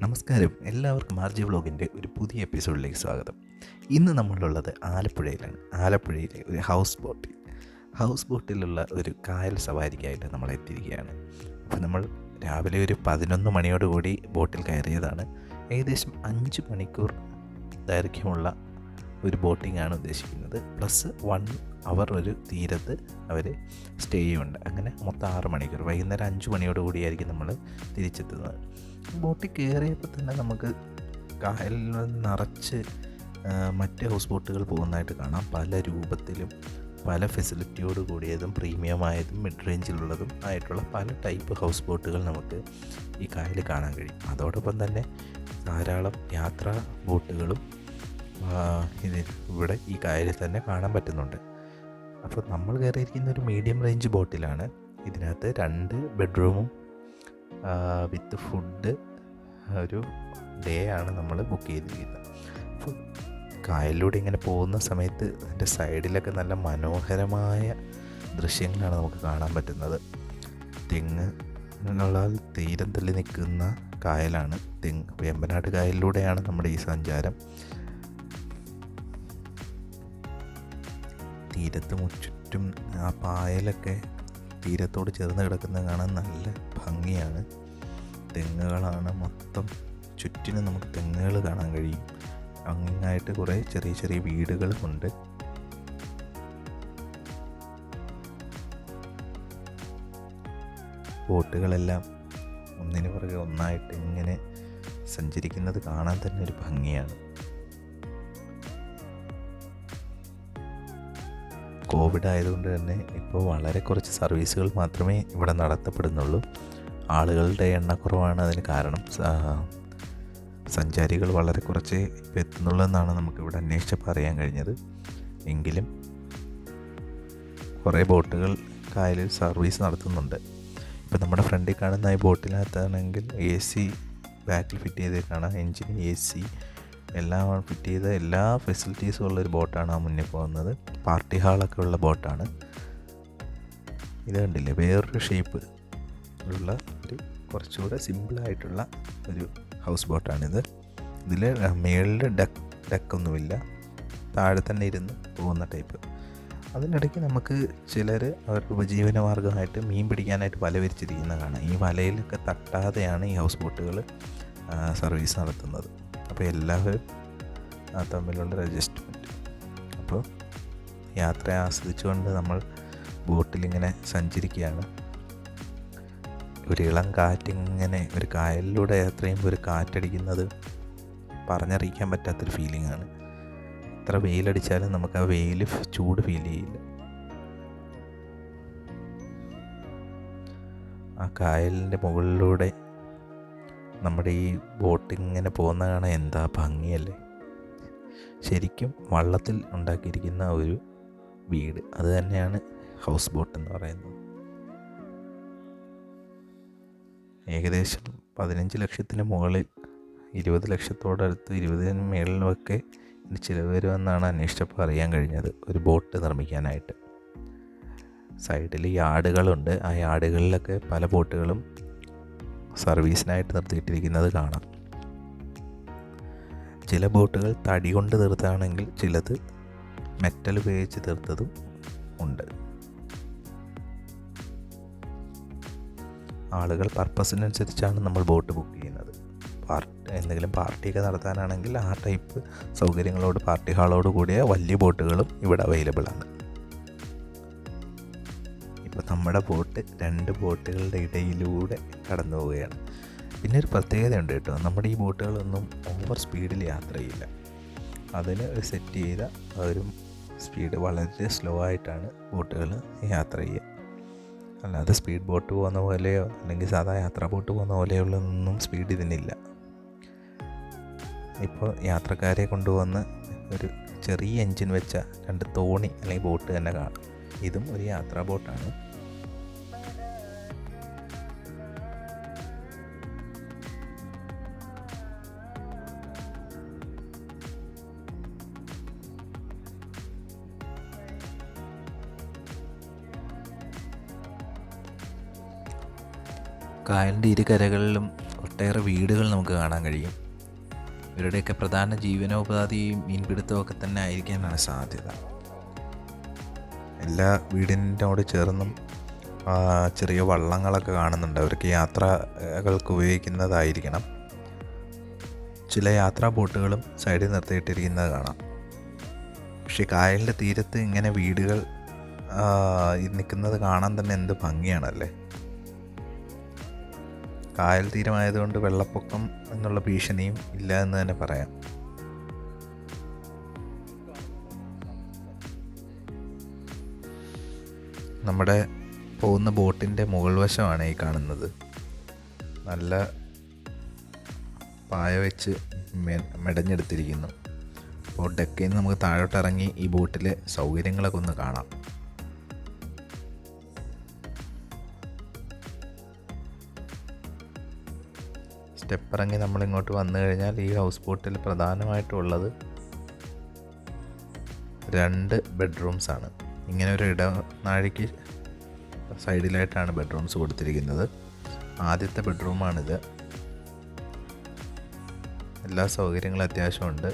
നമസ്കാരം, എല്ലാവർക്കും ആർജി വ്ലോഗിൻ്റെ ഒരു പുതിയ എപ്പിസോഡിലേക്ക് സ്വാഗതം. ഇന്ന് നമ്മളുള്ളത് ആലപ്പുഴയിലാണ്. ആലപ്പുഴയിലെ ഒരു ഹൗസ് ബോട്ടിലുള്ള ഒരു കായൽ സവാരിക്കായിട്ട് നമ്മൾ എത്തിയിരിക്കുകയാണ്. അപ്പോൾ നമ്മൾ രാവിലെ ഒരു 11 മണിയോടുകൂടി ബോട്ടിൽ കയറിയതാണ്. ഏകദേശം 5 മണിക്കൂർ ദൈർഘ്യമുള്ള ഒരു ബോട്ടിംഗാണ് ഉദ്ദേശിക്കുന്നത്. പ്ലസ് 1 അവർ ഒരു തീരത്ത് അവർ സ്റ്റേ ചെയ്യുന്നുണ്ട്. അങ്ങനെ മൊത്തം 6 മണിക്കൂർ. വൈകുന്നേരം 5 മണിയോടുകൂടിയായിരിക്കും നമ്മൾ തിരിച്ചെത്തുന്നത്. ബോട്ടിൽ കയറിയപ്പോൾ തന്നെ നമുക്ക് കായലിൽ നിറച്ച് മറ്റ് ഹൗസ് ബോട്ടുകൾ പോകുന്നതായിട്ട് കാണാം. പല രൂപത്തിലും പല ഫെസിലിറ്റിയോട് കൂടിയതും പ്രീമിയമായതും മിഡ് റേഞ്ചിലുള്ളതും ആയിട്ടുള്ള പല ടൈപ്പ് ഹൗസ് ബോട്ടുകൾ നമുക്ക് ഈ കായലിൽ കാണാൻ കഴിയും. അതോടൊപ്പം തന്നെ ധാരാളം യാത്രാ ബോട്ടുകളും ഇവിടെ ഈ കായലിൽ തന്നെ കാണാൻ പറ്റുന്നുണ്ട്. അപ്പോൾ നമ്മൾ കയറിയിരിക്കുന്ന ഒരു മീഡിയം റേഞ്ച് ബോട്ടിലാണ്. ഇതിനകത്ത് 2 ബെഡ്റൂമും വിത്ത് ഫുഡ് ഒരു ഡേ ആണ് നമ്മൾ ബുക്ക് ചെയ്തിരിക്കുന്നത്. അപ്പോൾ കായലിലൂടെ ഇങ്ങനെ പോകുന്ന സമയത്ത് അതിൻ്റെ സൈഡിലൊക്കെ നല്ല മനോഹരമായ ദൃശ്യങ്ങളാണ് നമുക്ക് കാണാൻ പറ്റുന്നത്. തെങ്ങ് എന്നുള്ള തീരം തള്ളി നിൽക്കുന്ന കായലാണ് വേമ്പനാട് കായലിലൂടെയാണ് നമ്മുടെ ഈ സഞ്ചാരം. തീരത്ത് ചുറ്റും ആ പായലൊക്കെ തീരത്തോട് ചേർന്ന് കിടക്കുന്നത് കാണാൻ നല്ല ഭംഗിയാണ്. തെങ്ങുകളാണ് മൊത്തം, ചുറ്റിനും നമുക്ക് തെങ്ങുകൾ കാണാൻ കഴിയും. അങ്ങായിട്ട് കുറേ ചെറിയ ചെറിയ വീടുകളുമുണ്ട്. ബോട്ടുകളെല്ലാം ഒന്നിനു പുറകെ ഒന്നായിട്ട് ഇങ്ങനെ സഞ്ചരിക്കുന്നത് കാണാൻ തന്നെ ഒരു ഭംഗിയാണ്. കോവിഡ് ആയതുകൊണ്ട് തന്നെ ഇപ്പോൾ വളരെ കുറച്ച് സർവീസുകൾ മാത്രമേ ഇവിടെ നടത്തപ്പെടുന്നുള്ളൂ. ആളുകളുടെ എണ്ണക്കുറവാണ് അതിന് കാരണം. സഞ്ചാരികൾ വളരെ കുറച്ചേ ഇപ്പോൾ എത്തുന്നുള്ളൂ എന്നാണ് നമുക്കിവിടെ അന്വേഷിച്ചപ്പോൾ അറിയാൻ കഴിഞ്ഞത്. എങ്കിലും കുറേ ബോട്ടുകൾ കായലിൽ സർവീസ് നടത്തുന്നുണ്ട്. ഇപ്പോൾ നമ്മുടെ ഫ്രണ്ടിൽ കാണുന്ന ഈ ബോട്ടിനകത്താണെങ്കിൽ AC ബാക്കിൽ ഫിറ്റ് ചെയ്ത് കാണാം. എൻജിൻ AC എല്ലാം ഫിറ്റ് ചെയ്ത എല്ലാ ഫെസിലിറ്റീസും ഉള്ളൊരു ബോട്ടാണ് ആ മുന്നിൽ പോകുന്നത്. പാർട്ടി ഹാളൊക്കെ ഉള്ള ബോട്ടാണ്. ഇത് കണ്ടില്ലേ, വേറൊരു ഷേപ്പ് ഉള്ള ഒരു കുറച്ചുകൂടെ സിമ്പിളായിട്ടുള്ള ഒരു ഹൗസ് ബോട്ടാണിത്. ഇതിൽ മേളിൽ ഡെക്കൊന്നുമില്ല, താഴെ തന്നെ ഇരുന്ന് പോകുന്ന ടൈപ്പ്. അതിനിടയ്ക്ക് നമുക്ക് ചിലർ അവരുടെ ഉപജീവന മാർഗമായിട്ട് മീൻ പിടിക്കാനായിട്ട് വല വിരിച്ചിരിക്കുന്ന കാണാം. ഈ വലയിലൊക്കെ തട്ടാതെയാണ് ഈ ഹൗസ് ബോട്ടുകൾ സർവീസ് നടത്തുന്നത്. അപ്പോൾ എല്ലാവരും തമ്മിലുള്ള അഡ്ജസ്റ്റ്മെൻറ്റ്. അപ്പോൾ യാത്ര ആസ്വദിച്ചുകൊണ്ട് നമ്മൾ ബോട്ടിലിങ്ങനെ സഞ്ചരിക്കുകയാണ്. ഒരു ഇളം കാറ്റിങ്ങനെ ഒരു കായലിലൂടെ യാത്ര ചെയ്യുമ്പോൾ ഒരു കാറ്റടിക്കുന്നത് പറഞ്ഞറിയിക്കാൻ പറ്റാത്തൊരു ഫീലിംഗാണ്. എത്ര വെയിലടിച്ചാലും നമുക്ക് ആ വെയിൽ ചൂട് ഫീൽ ചെയ്യില്ല. ആ കായലിൻ്റെ മുകളിലൂടെ നമ്മുടെ ഈ ബോട്ടിങ്ങനെ പോകുന്ന കാണാൻ എന്താ ഭംഗിയല്ലേ. ശരിക്കും വള്ളത്തിൽ ഉണ്ടാക്കിയിരിക്കുന്ന ഒരു വീട്, അത് തന്നെയാണ് ഹൗസ് ബോട്ട് എന്ന് പറയുന്നത്. ഏകദേശം 15 ലക്ഷത്തിന് മുകളിൽ, 20 ലക്ഷത്തോടടുത്ത് 20-ന് മുകളിലൊക്കെ ചിലവ് വരുമെന്നാണ് അന്വേഷിച്ചപ്പോൾ അറിയാൻ കഴിഞ്ഞത് ഒരു ബോട്ട് നിർമ്മിക്കാനായിട്ട്. സൈഡിൽ യാർഡുകളുണ്ട്. ആ യാർഡുകളിലൊക്കെ പല ബോട്ടുകളും സർവീസിനായിട്ട് നിർത്തിയിട്ടിരിക്കുന്നത് കാണാം. ചില ബോട്ടുകൾ തടി കൊണ്ട് തീർത്താണെങ്കിൽ ചിലത് മെറ്റൽ ഉപയോഗിച്ച് തീർത്തതും ഉണ്ട്. ആളുകൾ പർപ്പസിനനുസരിച്ചാണ് നമ്മൾ ബോട്ട് ബുക്ക് ചെയ്യുന്നത്. എന്തെങ്കിലും പാർട്ടിയൊക്കെ നടത്താനാണെങ്കിൽ ആ ടൈപ്പ് സൗകര്യങ്ങളോട്, പാർട്ടി ഹാളോട് കൂടിയ വലിയ ബോട്ടുകളും ഇവിടെ അവൈലബിൾ ആണ്. ഇപ്പോൾ നമ്മുടെ ബോട്ട് 2 ബോട്ടുകളുടെ ഇടയിലൂടെ കടന്നു പോവുകയാണ്. പിന്നെ ഒരു പ്രത്യേകതയുണ്ട് കേട്ടോ, നമ്മുടെ ഈ ബോട്ടുകളൊന്നും ഓവർ സ്പീഡിൽ യാത്ര ചെയ്യില്ല. അതിന് സെറ്റ് ചെയ്ത ഒരു സ്പീഡ്, വളരെ സ്ലോ ആയിട്ടാണ് ബോട്ടുകൾ യാത്ര ചെയ്യുക. അല്ലാതെ സ്പീഡ് ബോട്ട് പോകുന്ന പോലെയോ അല്ലെങ്കിൽ സാധാ യാത്രാ ബോട്ട് പോകുന്ന പോലെയുള്ളൊന്നും സ്പീഡ് ഇതിനില്ല. ഇപ്പോൾ യാത്രക്കാരെ കൊണ്ടുവന്ന് ഒരു ചെറിയ എൻജിൻ വെച്ച 2 തോണി അല്ലെങ്കിൽ ബോട്ട് തന്നെ കാണാം. ഇതും ഒരു യാത്രാ ബോട്ടാണ്. കായലിൻ്റെ ഇരുകരകളിലും ഒട്ടേറെ വീടുകൾ നമുക്ക് കാണാൻ കഴിയും. ഇവരുടെയൊക്കെ പ്രധാന ജീവനോപാധിയും മീൻപിടുത്തമൊക്കെ തന്നെ ആയിരിക്കാനാണ് സാധ്യത. എല്ലാ വീടിനോട് ചേർന്നും ചെറിയ വള്ളങ്ങളൊക്കെ കാണുന്നുണ്ട്. അവർക്ക് യാത്രകൾക്ക് ഉപയോഗിക്കുന്നതായിരിക്കണം. ചില യാത്രാ ബോട്ടുകളും സൈഡിൽ നിർത്തിയിട്ടിരിക്കുന്നത് കാണാം. പക്ഷേ കായലിൻ്റെ തീരത്ത് ഇങ്ങനെ വീടുകൾ നിൽക്കുന്നത് കാണാൻ തന്നെ എന്ത് ഭംഗിയാണല്ലേ. കായൽ തീരമായതുകൊണ്ട് വെള്ളപ്പൊക്കം എന്നുള്ള ഭീഷണിയും ഇല്ല എന്ന് തന്നെ പറയാം. നമ്മുടെ പോകുന്ന ബോട്ടിൻ്റെ മുകൾ വശമാണ് ഈ കാണുന്നത്. നല്ല പായ വെച്ച് മെടഞ്ഞെടുത്തിരിക്കുന്നു. അപ്പോൾ ഡെക്കിൽ നിന്ന് നമുക്ക് താഴോട്ടിറങ്ങി ഈ ബോട്ടിലെ സൗകര്യങ്ങളൊക്കെ ഒന്ന് കാണാം. സ്റ്റെപ്പ് ഇറങ്ങി നമ്മളിങ്ങോട്ട് വന്നു കഴിഞ്ഞാൽ ഈ ഹൗസ് ബോട്ടിൽ പ്രധാനമായിട്ടുള്ളത് 2 ബെഡ്റൂംസാണ്. ഇങ്ങനെ ഒരു ഇടനാഴിക്ക് സൈഡിലായിട്ടാണ് ബെഡ്റൂംസ് കൊടുത്തിരിക്കുന്നത്. ആദ്യത്തെ ബെഡ്റൂമാണിത്. എല്ലാ സൗകര്യങ്ങളും അത്യാവശ്യമുണ്ട്.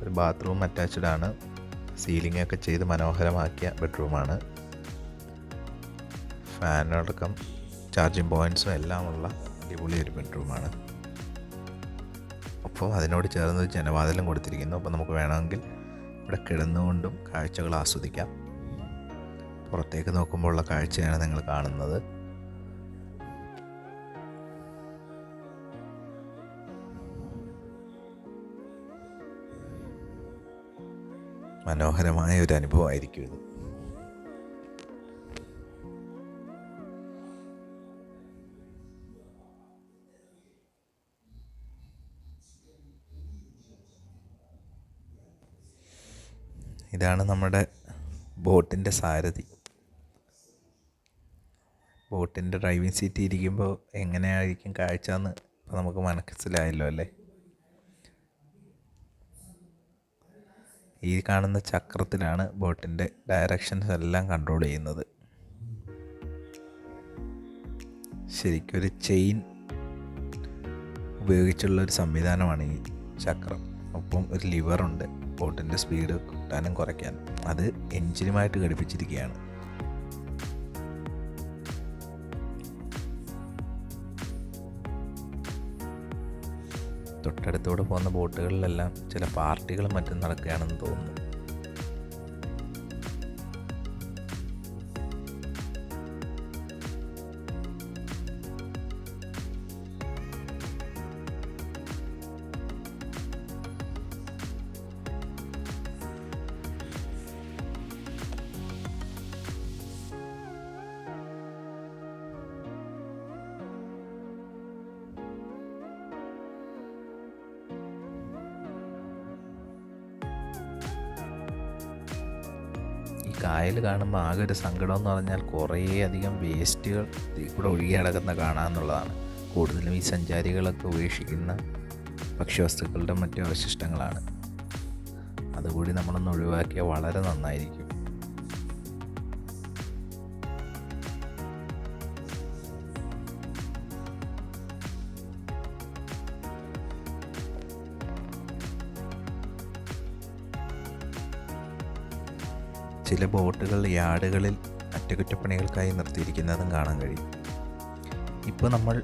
ഒരു ബാത്റൂം അറ്റാച്ച്ഡ് ആണ്. സീലിംഗ് ഒക്കെ ചെയ്ത് മനോഹരമാക്കിയ ബെഡ്റൂമാണ്. ഫാനടക്കം ചാർജിങ് പോയിൻറ്റ്സും എല്ലാമുള്ള അടിപൊളി ഒരു ബെഡ്റൂമാണ്. അപ്പോൾ അതിനോട് ചേർന്ന് ജനവാതിലും കൊടുത്തിരിക്കുന്നു. അപ്പോൾ നമുക്ക് വേണമെങ്കിൽ ഇവിടെ കിടന്നുകൊണ്ടും കാഴ്ചകൾ ആസ്വദിക്കാം. പുറത്തേക്ക് നോക്കുമ്പോൾ ഉള്ള കാഴ്ചയാണ് നിങ്ങൾ കാണുന്നത്. മനോഹരമായ ഒരു അനുഭവമായിരിക്കും ഇത്. ഇതാണ് നമ്മുടെ ബോട്ടിൻ്റെ സാരഥി. ബോട്ടിൻ്റെ ഡ്രൈവിംഗ് സീറ്റിൽ ഇരിക്കുമ്പോൾ എങ്ങനെയായിരിക്കും കാഴ്ച എന്ന് ഇപ്പോൾ നമുക്ക് മനസ്സിലായല്ലോ അല്ലേ. ഈ കാണുന്ന ചക്രത്തിലാണ് ബോട്ടിൻ്റെ ഡയറക്ഷൻസ് എല്ലാം കൺട്രോൾ ചെയ്യുന്നത്. ശരിക്കൊരു ചെയിൻ ഉപയോഗിച്ചുള്ളൊരു സംവിധാനമാണ് ഈ ചക്രം. ഒപ്പം ഒരു ലിവറുണ്ട് ബോട്ടിൻ്റെ സ്പീഡ് കൂട്ടാനും കുറയ്ക്കാനും. അത് എൻജിനുമായിട്ട് ഘടിപ്പിച്ചിരിക്കുകയാണ്. തൊട്ടടുത്തൂടെ പോകുന്ന ബോട്ടുകളിലെല്ലാം ചില പാർട്ടികളും മറ്റും നടക്കുകയാണെന്ന് തോന്നുന്നു. കായൽ കാണുമ്പോൾ ആകെ ഒരു സങ്കടം എന്ന് പറഞ്ഞാൽ കുറേ അധികം വേസ്റ്റുകൾ ഇതിൽ കൂടെ ഒഴുകി കിടക്കുന്ന കാണാമെന്നുള്ളതാണ്. കൂടുതലും ഈ സഞ്ചാരികളൊക്കെ ഉപേക്ഷിക്കുന്ന ഭക്ഷ്യവസ്തുക്കളുടെ മറ്റു അവശിഷ്ടങ്ങളാണ്. അതുകൂടി നമ്മളൊന്ന് ഒഴിവാക്കിയാൽ വളരെ നന്നായിരിക്കും. ചില ബോട്ടുകൾ യാർഡുകളിൽ അറ്റകുറ്റപ്പണികൾക്കായി നിർത്തിയിരിക്കുന്നതും കാണാൻ കഴിയും. ഇപ്പോൾ നമ്മൾ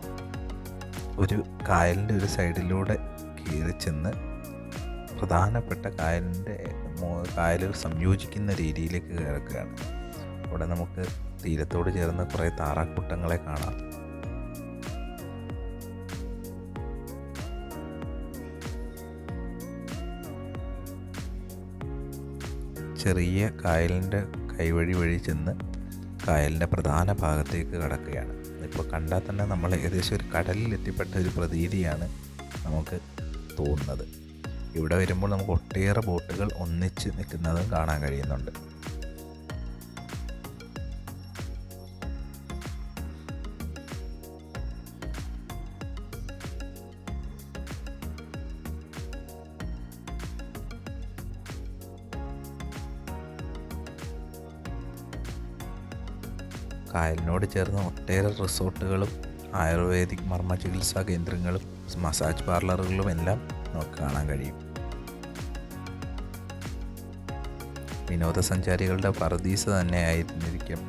ഒരു കായലിൻ്റെ ഒരു സൈഡിലൂടെ കയറി ചെന്ന് പ്രധാനപ്പെട്ട കായലുകൾ സംയോജിക്കുന്ന രീതിയിലേക്ക് കിടക്കുകയാണ്. അവിടെ നമുക്ക് തീരത്തോട് ചേർന്ന് കുറേ താറാക്കൂട്ടങ്ങളെ കാണാം. ചെറിയ കായലിൻ്റെ കൈവഴി വഴി ചെന്ന് കായലിൻ്റെ പ്രധാന ഭാഗത്തേക്ക് കടക്കുകയാണ്. ഇപ്പോൾ കണ്ടാൽ തന്നെ നമ്മൾ ഏകദേശം ഒരു കടലിൽ എത്തിപ്പെട്ട ഒരു പ്രതീതിയാണ് നമുക്ക് തോന്നുന്നത്. ഇവിടെ വരുമ്പോൾ നമുക്ക് ഒട്ടേറെ ബോട്ടുകൾ ഒന്നിച്ച് നിൽക്കുന്നതും കാണാൻ കഴിയുന്നുണ്ട്. കായലിനോട് ചേർന്ന് ഒട്ടേറെ റിസോർട്ടുകളും ആയുർവേദിക് മർമ്മ ചികിത്സാ കേന്ദ്രങ്ങളും മസാജ് പാർലറുകളും എല്ലാം നമുക്ക് കാണാൻ കഴിയും. വിനോദസഞ്ചാരികളുടെ പറുദീസ തന്നെ ആയിരുന്നിരിക്കും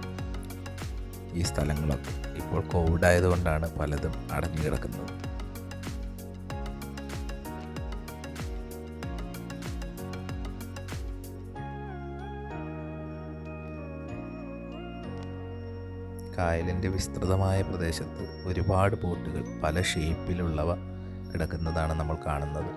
ഈ സ്ഥലങ്ങളൊക്കെ. ഇപ്പോൾ കോവിഡ് ആയതുകൊണ്ടാണ് പലതും അടഞ്ഞു കിടക്കുന്നത്. കായലിൻ്റെ വിസ്തൃതമായ പ്രദേശത്ത് ഒരുപാട് ബോട്ടുകൾ പല ഷേപ്പിലുള്ളവ കിടക്കുന്നതാണ് നമ്മൾ കാണുന്നത്.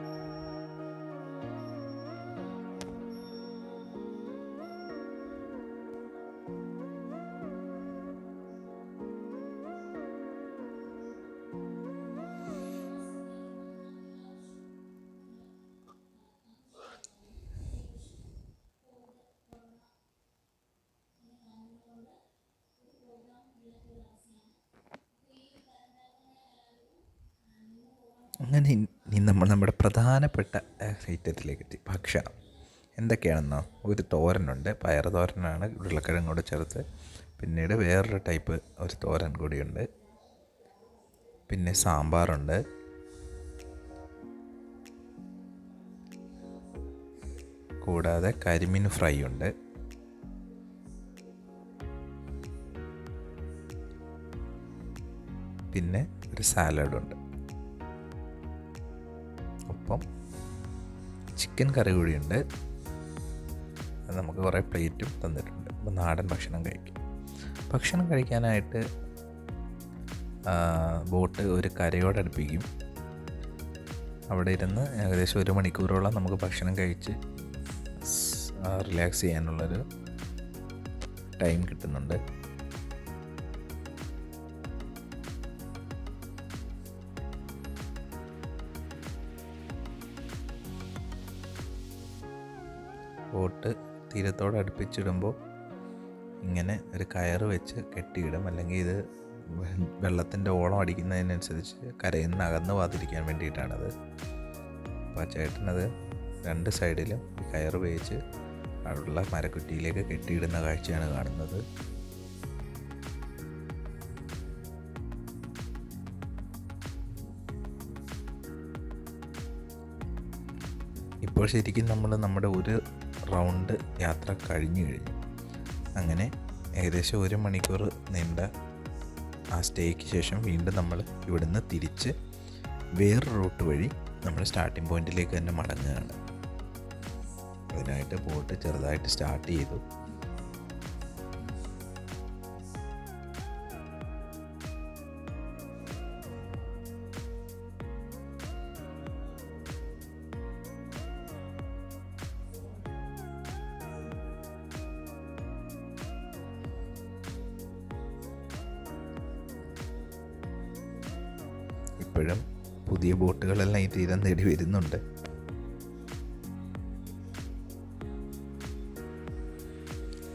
അങ്ങനെ ഇനി നമ്മൾ നമ്മുടെ പ്രധാനപ്പെട്ട ഐറ്റത്തിലേക്ക് എത്തി, ഭക്ഷണം. എന്തൊക്കെയാണെന്നോ, ഒരു തോരനുണ്ട്, പയർ തോരനാണ്, ഉരുളക്കിഴങ്ങ് കൂടെ ചേർത്ത്. പിന്നീട് വേറൊരു ടൈപ്പ് ഒരു തോരൻ കൂടിയുണ്ട്. പിന്നെ സാമ്പാറുണ്ട്. കൂടാതെ കരിമീൻ ഫ്രൈ ഉണ്ട്. പിന്നെ ഒരു സാലഡുണ്ട്. ഒപ്പം ചിക്കൻ കറി കൂടിയുണ്ട്. അത് നമുക്ക് കുറേ പ്ലേറ്റും തന്നിട്ടുണ്ട്. അപ്പോൾ നാടൻ ഭക്ഷണം കഴിക്കും. ഭക്ഷണം കഴിക്കാനായിട്ട് ബോട്ട് ഒരു കരയോടടുപ്പിക്കും. അവിടെ ഇരുന്ന് ഏകദേശം 1 മണിക്കൂറോളം നമുക്ക് ഭക്ഷണം കഴിച്ച് റിലാക്സ് ചെയ്യാനുള്ളൊരു ടൈം കിട്ടുന്നുണ്ട്. ബോട്ട് തീരത്തോട് അടുപ്പിച്ചിടുമ്പോൾ ഇങ്ങനെ ഒരു കയറ് വെച്ച് കെട്ടിയിടും. അല്ലെങ്കിൽ ഇത് വെള്ളത്തിൻ്റെ ഓളം അടിക്കുന്നതിനനുസരിച്ച് കരയിൽ നിന്ന് അകന്ന് പോകാതിരിക്കാൻ വേണ്ടിയിട്ടാണത്. അപ്പോൾ ആ ചേട്ടനത് 2 സൈഡിലും കയറ് വേച്ച് അവിടെയുള്ള മരക്കുറ്റിയിലേക്ക് കെട്ടിയിടുന്ന കാഴ്ചയാണ് കാണുന്നത്. ഇപ്പോൾ ശരിക്കും നമ്മൾ നമ്മുടെ ഒരു റൗണ്ട് യാത്ര കഴിഞ്ഞു. അങ്ങനെ ഏകദേശം 1 മണിക്കൂർ നീണ്ട ആ സ്റ്റേക്ക് ശേഷം വീണ്ടും നമ്മൾ ഇവിടുന്ന് തിരിച്ച് വേറൊരു റൂട്ട് വഴി നമ്മൾ സ്റ്റാർട്ടിംഗ് പോയിന്റിലേക്ക് തന്നെ മടങ്ങുകയാണ്. അതിനായിട്ട് ബോട്ട് ചെറുതായിട്ട് സ്റ്റാർട്ട് ചെയ്തു. ഇപ്പോഴും പുതിയ ബോട്ടുകളെല്ലാം ഈ തീരം തേടി വരുന്നുണ്ട്.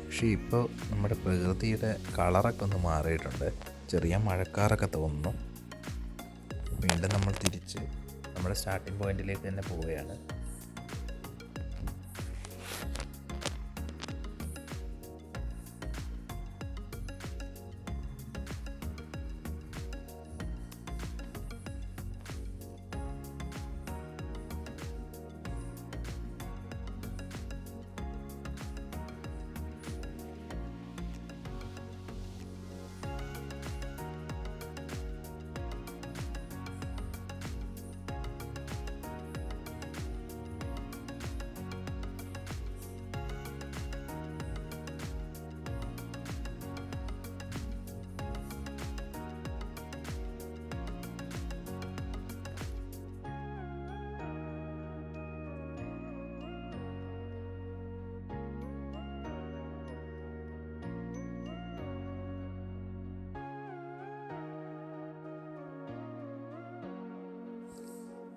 പക്ഷേ ഇപ്പോൾ നമ്മുടെ പ്രകൃതിയുടെ കളറൊക്കെ ഒന്ന് മാറിയിട്ടുണ്ട്. ചെറിയ മഴക്കാറൊക്കെ തോന്നുന്നു. വീണ്ടും നമ്മൾ തിരിച്ച് നമ്മുടെ സ്റ്റാർട്ടിംഗ് പോയിന്റിലേക്ക് തന്നെ പോവുകയാണ്.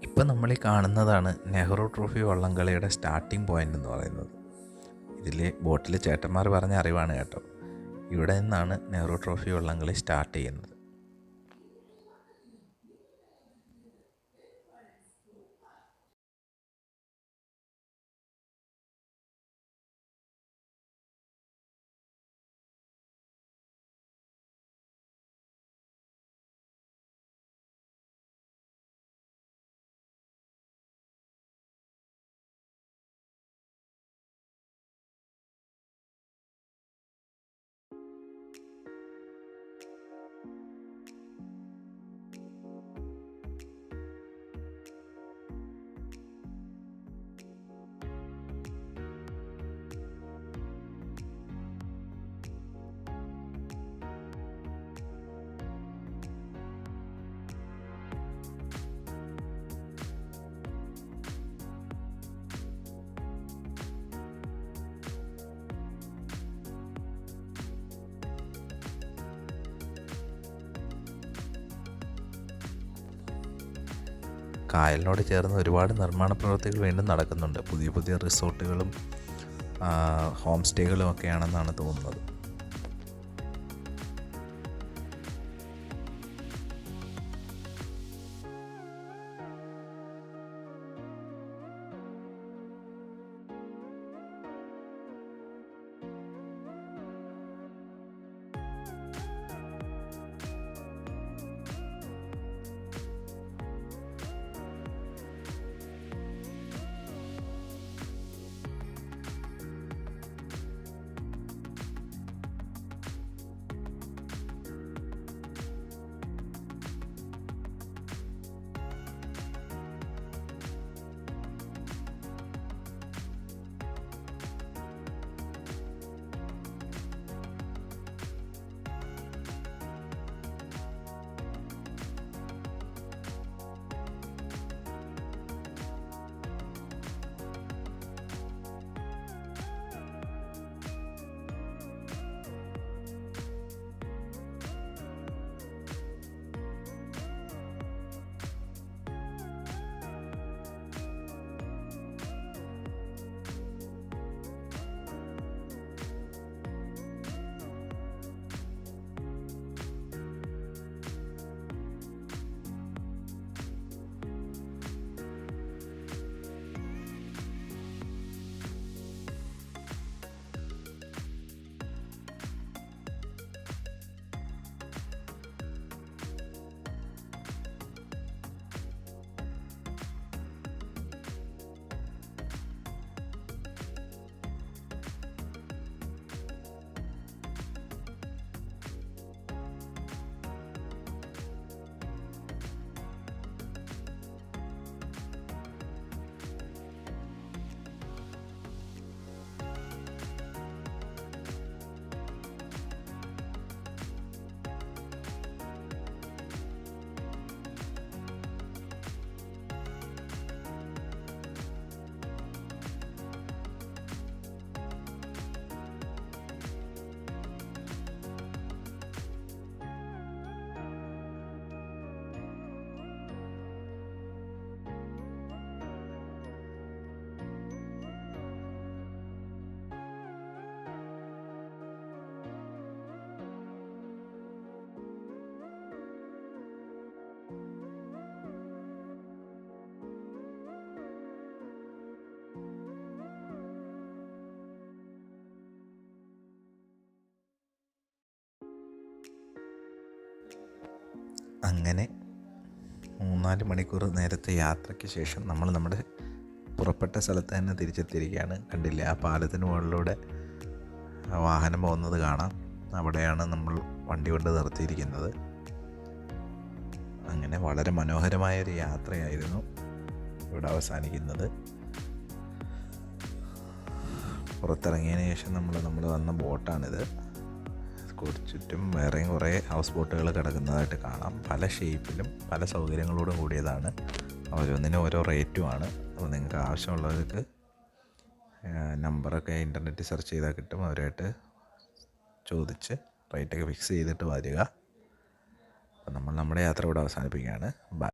ഇപ്പം നമ്മളീ കാണുന്നതാണ് നെഹ്റു ട്രോഫി വള്ളംകളിയുടെ സ്റ്റാർട്ടിംഗ് പോയിൻ്റ് എന്ന് പറയുന്നത്. ഇതിൽ ബോട്ടിൽ ചേട്ടന്മാർ പറഞ്ഞ അറിവാണ് കേട്ടോ. ഇവിടെ നിന്നാണ് നെഹ്റു ട്രോഫി വള്ളംകളി സ്റ്റാർട്ട് ചെയ്യുന്നത്. കായലിനോട് ചേർന്ന് ഒരുപാട് നിർമ്മാണ പ്രവൃത്തികൾ വീണ്ടും നടക്കുന്നുണ്ട്. പുതിയ പുതിയ റിസോർട്ടുകളും ഹോം സ്റ്റേകളും ഒക്കെയാണെന്നാണ് തോന്നുന്നത്. അങ്ങനെ 3-4 മണിക്കൂർ നേരത്തെ യാത്രയ്ക്ക് ശേഷം നമ്മൾ നമ്മുടെ പുറപ്പെട്ട സ്ഥലത്ത് തന്നെ തിരിച്ചെത്തിയിരിക്കുകയാണ്. കണ്ടില്ലേ, ആ പാലത്തിന് മുകളിലൂടെ വാഹനം പോകുന്നത് കാണാം. അവിടെയാണ് നമ്മൾ വണ്ടി കൊണ്ട് നിർത്തിയിരിക്കുന്നത്. അങ്ങനെ വളരെ മനോഹരമായൊരു യാത്രയായിരുന്നു ഇവിടെ അവസാനിക്കുന്നത്. പുറത്തിറങ്ങിയതിന് ശേഷം നമ്മൾ വന്ന ബോട്ടാണിത്. ചുറ്റും വേറെയും കുറേ ഹൗസ് ബോട്ടുകൾ കിടക്കുന്നതായിട്ട് കാണാം. പല ഷേപ്പിലും പല സൗകര്യങ്ങളോടും കൂടിയതാണ്. ഓരോന്നിനും ഓരോ റേറ്റുമാണ്. അപ്പോൾ നിങ്ങൾക്ക് ആവശ്യമുള്ളവർക്ക് നമ്പറൊക്കെ ഇൻ്റർനെറ്റിൽ സെർച്ച് ചെയ്താൽ കിട്ടും. അവരായിട്ട് ചോദിച്ച് റേറ്റൊക്കെ ഫിക്സ് ചെയ്തിട്ട് വരിക. അപ്പോൾ നമ്മൾ നമ്മുടെ യാത്ര ഇവിടെ അവസാനിപ്പിക്കുകയാണ്. ബൈ.